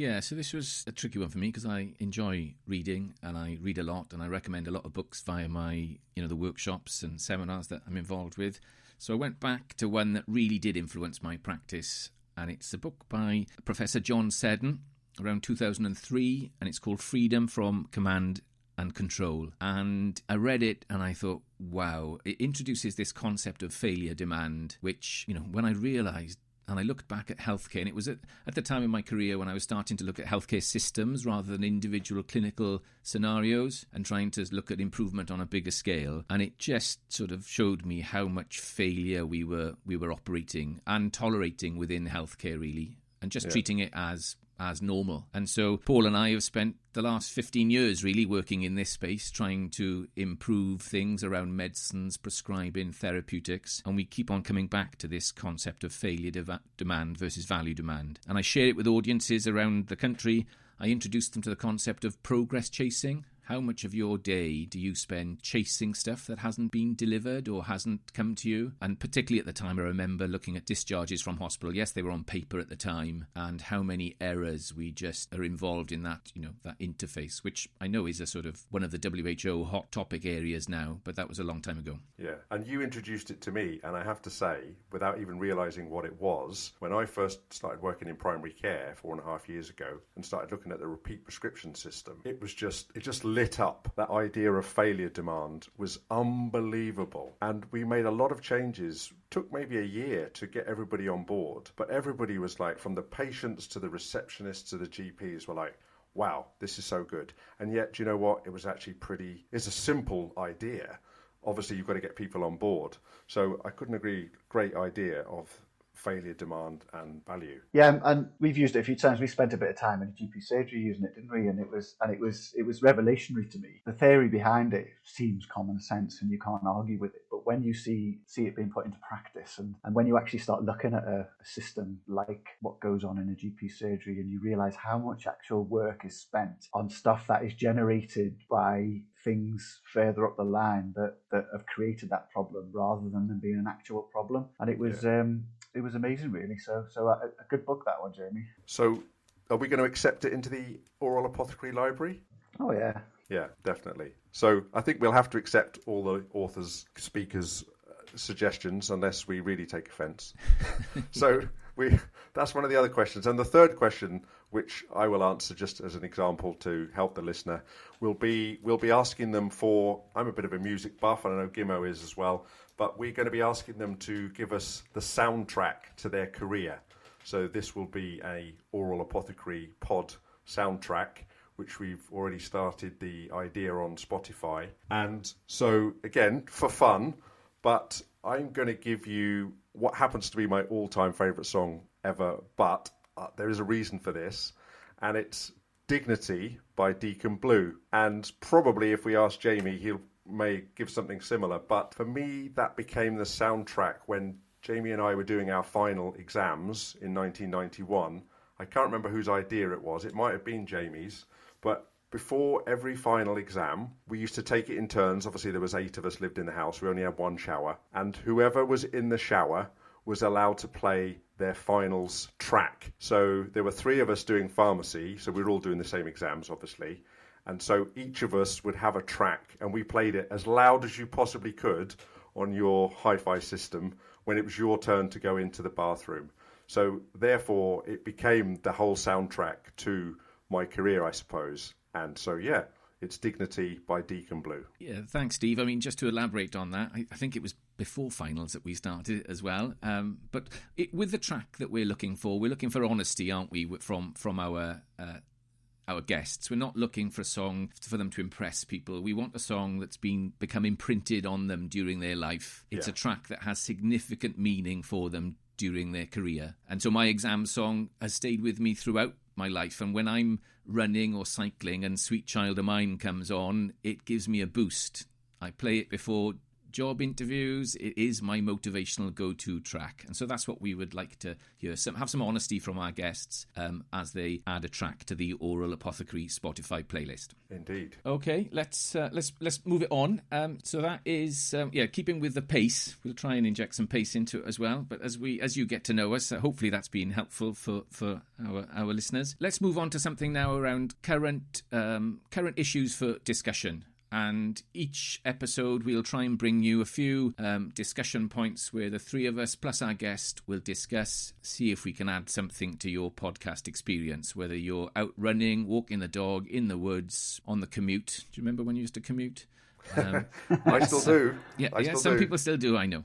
Yeah, so this was a tricky one for me because I enjoy reading and I read a lot and I recommend a lot of books via my, the workshops and seminars that I'm involved with. So I went back to one that really did influence my practice, and it's a book by Professor John Seddon around 2003, and it's called Freedom from Command and Control. And I read it and I thought, wow, it introduces this concept of failure demand, which, when I realised, and I looked back at healthcare, and it was at the time in my career when I was starting to look at healthcare systems rather than individual clinical scenarios and trying to look at improvement on a bigger scale. And it just sort of showed me how much failure we were operating and tolerating within healthcare, really, and just treating it as normal. And so Paul and I have spent the last 15 years really working in this space, trying to improve things around medicines, prescribing, therapeutics, and we keep on coming back to this concept of failure demand versus value demand. And I share it with audiences around the country. I introduce them to the concept of progress chasing. How much of your day do you spend chasing stuff that hasn't been delivered or hasn't come to you? And particularly at the time, I remember looking at discharges from hospital. Yes, they were on paper at the time, and how many errors we just are involved in that, that interface, which I know is a sort of one of the WHO hot topic areas now, but that was a long time ago. Yeah, and you introduced it to me, and I have to say, without even realising what it was, when I first started working in primary care 4.5 years ago and started looking at the repeat prescription system, it just lit up. That idea of failure demand was unbelievable, and we made a lot of changes. Took maybe a year to get everybody on board, but everybody was like, from the patients to the receptionists to the GPs, were like, wow, this is so good. And yet, you know what, it was actually it's a simple idea. Obviously you've got to get people on board, so I couldn't agree. Great idea of failure, demand and value. Yeah, and we've used it a few times. We spent a bit of time in a GP surgery using it, didn't we? And it was revolutionary to me. The theory behind it seems common sense and you can't argue with it. But when you see it being put into practice, and when you actually start looking at a system like what goes on in a GP surgery, and you realise how much actual work is spent on stuff that is generated by things further up the line that have created that problem rather than them being an actual problem. And it was it was amazing, really. So a good book, that one, Jamie. So are we going to accept it into the Aural Apothecary Library? Oh, yeah. Yeah, definitely. So I think we'll have to accept all the authors, speakers' suggestions unless we really take offence. So that's one of the other questions. And the third question, which I will answer just as an example to help the listener, we'll be asking them for, I'm a bit of a music buff, and I know Gimmo is as well, but we're going to be asking them to give us the soundtrack to their career. So this will be a Aural Apothecary pod soundtrack, which we've already started the idea on Spotify. And so, again, for fun, but I'm going to give you what happens to be my all-time favourite song ever, but there is a reason for this, and it's Dignity by Deacon Blue. And probably if we ask Jamie, he may give something similar, but for me, that became the soundtrack when Jamie and I were doing our final exams in 1991. I can't remember whose idea it was. It might have been Jamie's, but before every final exam, we used to take it in turns. Obviously, there was 8 of us lived in the house. We only had one shower. And whoever was in the shower was allowed to play their finals track. So there were 3 of us doing pharmacy. So we were all doing the same exams, obviously. And so each of us would have a track, and we played it as loud as you possibly could on your hi-fi system when it was your turn to go into the bathroom. So therefore, it became the whole soundtrack to my career, I suppose. And so, yeah, it's Dignity by Deacon Blue. Yeah, thanks, Steve. I mean, just to elaborate on that, I think it was before finals that we started as well. But with the track that we're looking for honesty, aren't we, from our guests. We're not looking for a song for them to impress people. We want a song that's become imprinted on them during their life. It's a track that has significant meaning for them during their career. And so my exam song has stayed with me throughout my life, and when I'm running or cycling and Sweet Child of Mine comes on, it gives me a boost. I play it before job interviews, it is my motivational go-to track. And so that's what we would like to hear. Have some honesty from our guests as they add a track to the Aural Apothecary Spotify playlist. Indeed. Okay, let's move it on. So that is keeping with the pace. We'll try and inject some pace into it as well. But as you get to know us, hopefully that's been helpful for our listeners. Let's move on to something now around current issues for discussion. And each episode we'll try and bring you a few discussion points where the three of us plus our guest will discuss, see if we can add something to your podcast experience, whether you're out running, walking the dog, in the woods, on the commute. Do you remember when you used to commute? I still do. Some people still do. I know.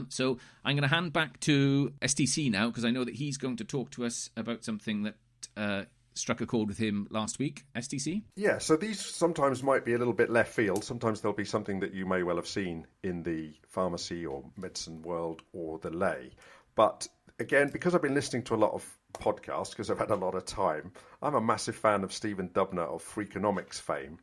So I'm going to hand back to STC now, because I know that he's going to talk to us about something that struck a chord with him last week. STC? Yeah, so these sometimes might be a little bit left field. Sometimes there'll be something that you may well have seen in the pharmacy or medicine world or the lay. But again, because I've been listening to a lot of podcasts, because I've had a lot of time, I'm a massive fan of Stephen Dubner of Freakonomics fame.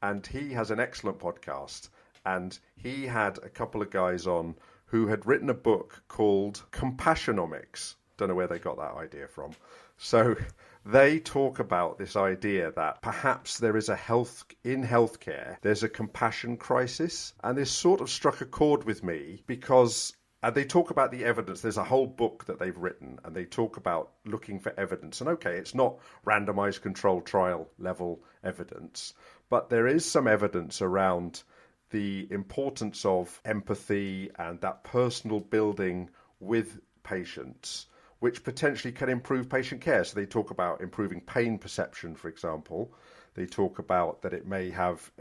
And he has an excellent podcast. And he had a couple of guys on who had written a book called Compassionomics. Don't know where they got that idea from. So they talk about this idea that perhaps there is in healthcare, there's a compassion crisis. And this sort of struck a chord with me because they talk about the evidence. There's a whole book that they've written and they talk about looking for evidence. And okay, it's not randomized controlled trial level evidence, but there is some evidence around the importance of empathy and that personal building with patients, which potentially can improve patient care. So they talk about improving pain perception, for example. They talk about that it may have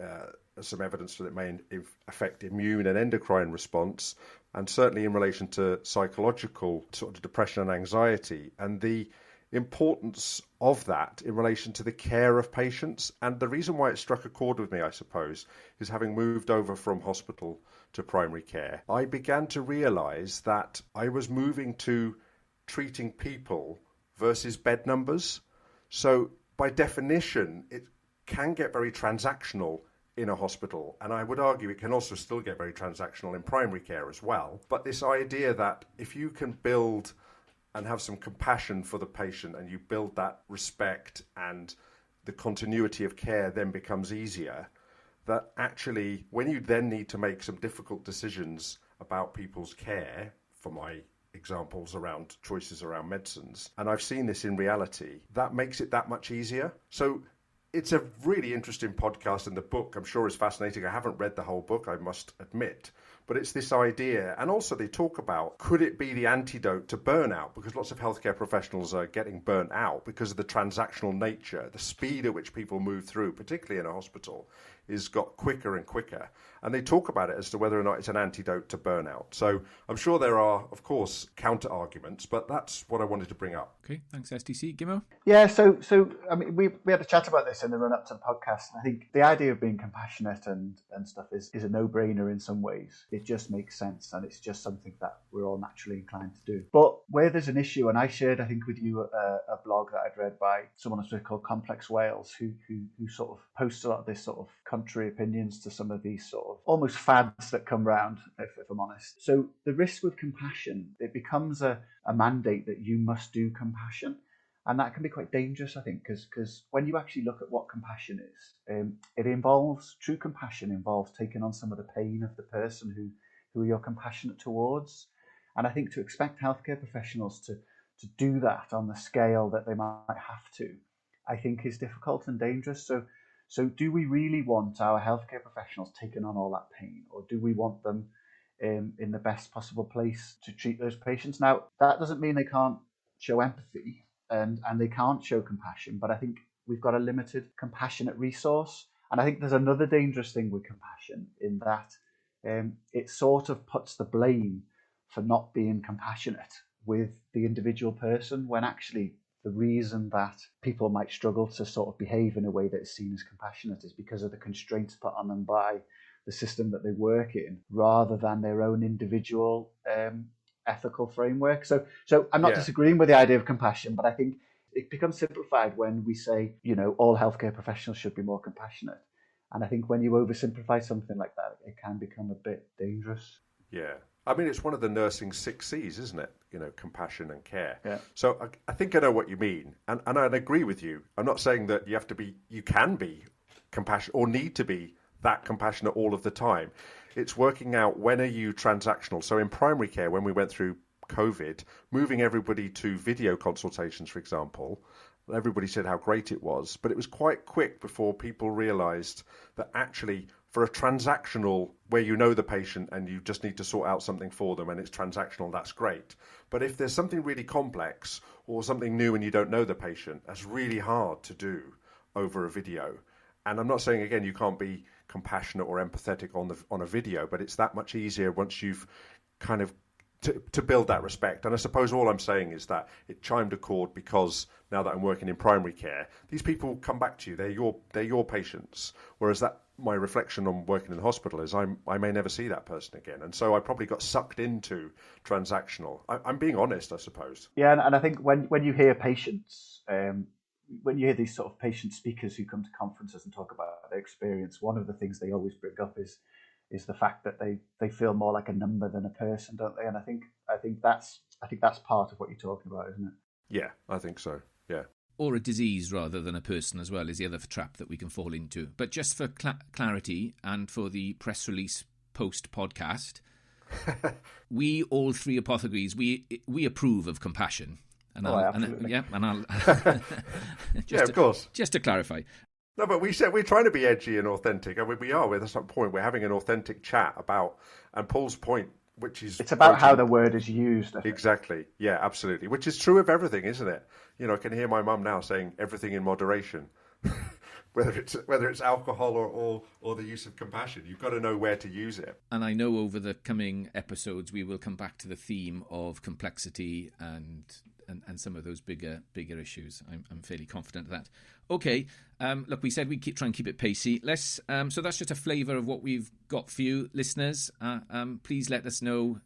some evidence that it may affect immune and endocrine response, and certainly in relation to psychological sort of depression and anxiety, and the importance of that in relation to the care of patients. And the reason why it struck a chord with me, I suppose, is having moved over from hospital to primary care, I began to realise that I was moving to treating people versus bed numbers. So by definition, it can get very transactional in a hospital. And I would argue it can also still get very transactional in primary care as well. But this idea that if you can build and have some compassion for the patient and you build that respect and the continuity of care then becomes easier, that actually when you then need to make some difficult decisions about people's care, for my examples around choices around medicines, and I've seen this in reality, that makes it that much easier. So it's a really interesting podcast, and the book I'm sure is fascinating. I haven't read the whole book, I must admit, but it's this idea. And also they talk about, could it be the antidote to burnout? Because lots of healthcare professionals are getting burnt out because of the transactional nature. The speed at which people move through, particularly in a hospital, is got quicker and quicker. And they talk about it as to whether or not it's an antidote to burnout. So I'm sure there are, of course, counter arguments, but that's what I wanted to bring up. Okay, thanks, STC. Gimmo? Yeah, so I mean, we had a chat about this in the run-up to the podcast, and I think the idea of being compassionate and stuff is a no-brainer in some ways. It just makes sense, and it's just something that we're all naturally inclined to do. But where there's an issue, and I shared, I think, with you a blog that I'd read by someone called Complex Wales, who sort of posts a lot of this sort of contrary opinions to some of these sort of almost fads that come round, if I'm honest. So the risk with compassion, it becomes a mandate that you must do compassion. And that can be quite dangerous, I think, because when you actually look at what compassion is, true compassion involves taking on some of the pain of the person who you're compassionate towards. And I think to expect healthcare professionals to do that on the scale that they might have to, I think is difficult and dangerous. So do we really want our healthcare professionals taking on all that pain, or do we want them in the best possible place to treat those patients? Now, that doesn't mean they can't show empathy and they can't show compassion, but I think we've got a limited compassionate resource. And I think there's another dangerous thing with compassion in that it sort of puts the blame for not being compassionate with the individual person, when actually the reason that people might struggle to sort of behave in a way that is seen as compassionate is because of the constraints put on them by the system that they work in, rather than their own individual ethical framework. So I'm not disagreeing with the idea of compassion, but I think it becomes simplified when we say, all healthcare professionals should be more compassionate. And I think when you oversimplify something like that, it can become a bit dangerous. Yeah. I mean, it's one of the nursing 6 C's, isn't it? Compassion and care. Yeah. So I think I know what you mean. And I'd agree with you. I'm not saying that you can be compassionate or need to be that compassionate all of the time. It's working out when are you transactional. So in primary care, when we went through COVID, moving everybody to video consultations, for example, everybody said how great it was, but it was quite quick before people realised that actually for a transactional where you know the patient and you just need to sort out something for them and it's transactional, that's great. But if there's something really complex or something new and you don't know the patient, that's really hard to do over a video. And I'm not saying, again, you can't be compassionate or empathetic on a video, but it's that much easier once you've kind of to build that respect. And I suppose all I'm saying is that it chimed a chord because now that I'm working in primary care, these people come back to you. They're your patients. Whereas that my reflection on working in the hospital is I may never see that person again. And so I probably got sucked into transactional. I'm being honest, I suppose. Yeah, and I think when you hear patients, when you hear these sort of patient speakers who come to conferences and talk about their experience, one of the things they always bring up is the fact that they feel more like a number than a person, don't they? And I think that's part of what you're talking about, isn't it? Yeah, I think so. Yeah. Or a disease rather than a person as well is the other trap that we can fall into. But just for clarity and for the press release post podcast, we all three apothecaries we approve of compassion. And absolutely. Of course. Just to clarify. No, but we said we're trying to be edgy and authentic. I mean, we are. At some point, we're having an authentic chat about, and Paul's point, which is... It's about how the word is used. Exactly. Yeah, absolutely. Which is true of everything, isn't it? I can hear my mum now saying everything in moderation. whether it's alcohol or the use of compassion. You've got to know where to use it. And I know over the coming episodes, we will come back to the theme of complexity and some of those bigger issues. I'm fairly confident of that. Okay, look, we said we'd try and keep it pacey. So that's just a flavour of what we've got for you, listeners. Please let us know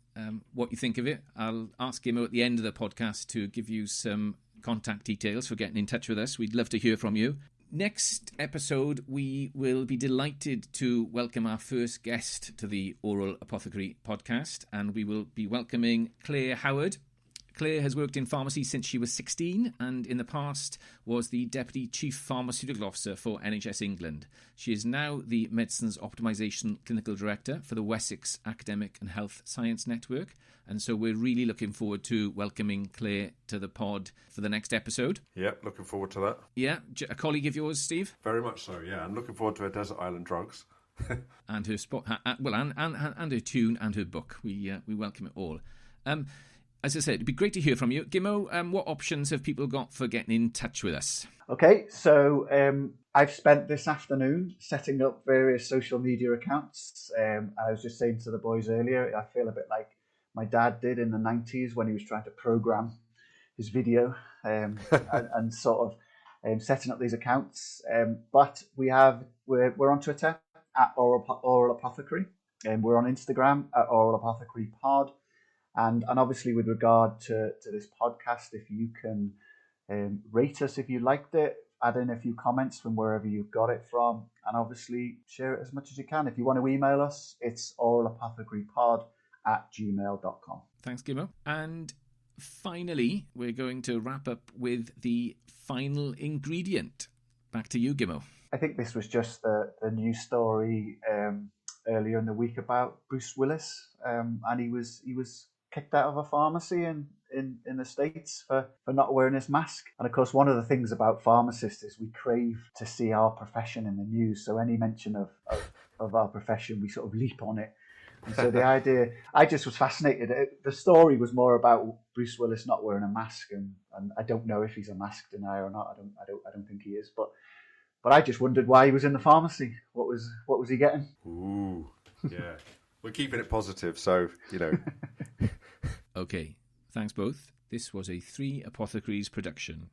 what you think of it. I'll ask Gimmo at the end of the podcast to give you some contact details for getting in touch with us. We'd love to hear from you. Next episode, we will be delighted to welcome our first guest to the Aural Apothecary Podcast, and we will be welcoming Claire Howard. Claire has worked in pharmacy since she was 16 and in the past was the Deputy Chief Pharmaceutical Officer for NHS England. She is now the Medicines Optimisation Clinical Director for the Wessex Academic and Health Science Network. And so we're really looking forward to welcoming Claire to the pod for the next episode. Yep, looking forward to that. Yeah, a colleague of yours, Steve? Very much so, yeah. I'm looking forward to her Desert Island Drugs. And her and her tune and her book. We welcome it all. As I said, it'd be great to hear from you. Gimmo, what options have people got for getting in touch with us? Okay, so I've spent this afternoon setting up various social media accounts. I was just saying to the boys earlier, I feel a bit like my dad did in the 90s when he was trying to program his video and sort of setting up these accounts. But we're on Twitter at Aural Apothecary, and we're on Instagram at Aural Apothecary Pod. And obviously, with regard to this podcast, if you can rate us if you liked it, add in a few comments from wherever you got it from, and obviously share it as much as you can. If you want to email us, it's auralapothecarypod@gmail.com. Thanks, Gimmo. And finally, we're going to wrap up with the final ingredient. Back to you, Gimmo. I think this was just the news story earlier in the week about Bruce Willis, and he was kicked out of a pharmacy in the States for not wearing his mask. And of course, one of the things about pharmacists is we crave to see our profession in the news. So any mention of our profession, we sort of leap on it. And so the idea, I just was fascinated. The story was more about Bruce Willis not wearing a mask, and I don't know if he's a mask denier or not. I don't think he is, but I just wondered why he was in the pharmacy. What was he getting? Ooh, yeah. We're keeping it positive, so Okay, thanks both. This was a 3 Apothecaries production.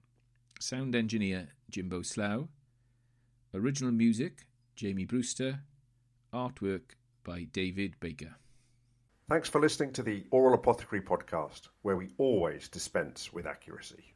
Sound engineer Jimbo Slough. Original music Jamie Brewster. Artwork by David Baker. Thanks for listening to the Aural Apothecary Podcast, where we always dispense with accuracy.